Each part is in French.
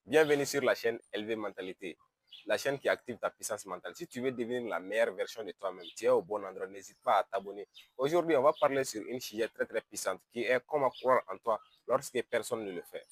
Bienvenue sur la chaîne LV Mentalité, la chaîne qui active ta puissance mentale. Si tu veux devenir la meilleure version de toi-même, tu es au bon endroit, n'hésite pas à t'abonner. Aujourd'hui, on va parler sur une sujet très puissante qui est comment croire en toi lorsque personne ne le fait.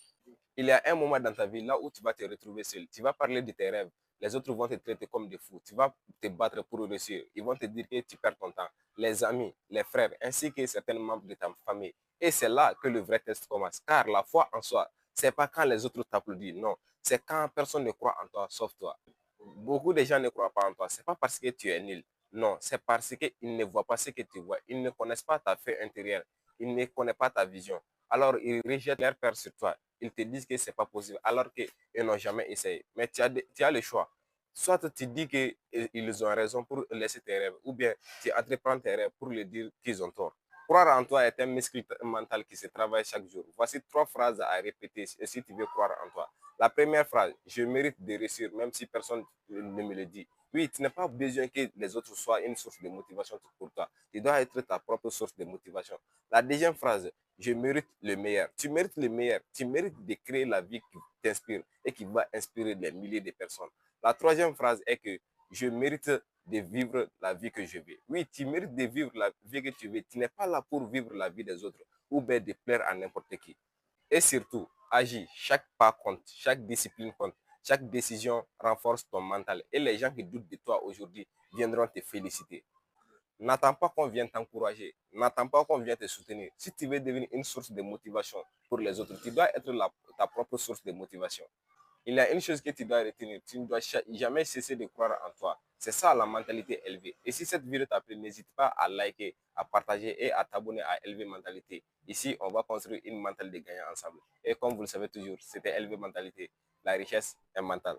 Il y a un moment dans ta vie là où tu vas te retrouver seul. Tu vas parler de tes rêves. Les autres vont te traiter comme des fous. Tu vas te battre pour réussir. Ils vont te dire que tu perds ton temps. Les amis, les frères, ainsi que certains membres de ta famille. Et c'est là que le vrai test commence. Car la foi en soi, c'est pas quand les autres t'applaudissent. Non, c'est quand personne ne croit en toi, sauf toi. Beaucoup de gens ne croient pas en toi. C'est pas parce que tu es nul. Non, c'est parce qu'ils ne voient pas ce que tu vois. Ils ne connaissent pas ta feuille intérieure. Ils ne connaissent pas ta vision. Alors, ils rejettent leur peur sur toi. Ils te disent que c'est pas possible, alors qu'ils n'ont jamais essayé. Mais tu as le choix. Soit tu dis qu'ils ont raison pour laisser tes rêves, ou bien tu entreprends tes rêves pour leur dire qu'ils ont tort. Croire en toi est un muscle mental qui se travaille chaque jour. Voici 3 phrases à répéter si tu veux croire en toi. La première phrase, je mérite de réussir même si personne ne me le dit. Oui, tu n'as pas besoin que les autres soient une source de motivation pour toi. Tu dois être ta propre source de motivation. La deuxième phrase, je mérite le meilleur. Tu mérites le meilleur. Tu mérites de créer la vie qui t'inspire et qui va inspirer des milliers de personnes. La troisième phrase est que je mérite de vivre la vie que je veux. Oui, tu mérites de vivre la vie que tu veux. Tu n'es pas là pour vivre la vie des autres ou bien de plaire à n'importe qui. Et surtout, agis. Chaque pas compte, chaque discipline compte, chaque décision renforce ton mental. Et les gens qui doutent de toi aujourd'hui viendront te féliciter. N'attends pas qu'on vienne t'encourager. N'attends pas qu'on vienne te soutenir. Si tu veux devenir une source de motivation pour les autres, tu dois être ta propre source de motivation. Il y a une chose que tu dois retenir. Tu ne dois jamais cesser de croire en toi. C'est ça la mentalité élevée. Et si cette vidéo t'a plu, n'hésite pas à liker, à partager et à t'abonner à LV Mentalité. Ici, on va construire une mentalité de gagnant ensemble. Et comme vous le savez toujours, c'était LV Mentalité. La richesse est mentale.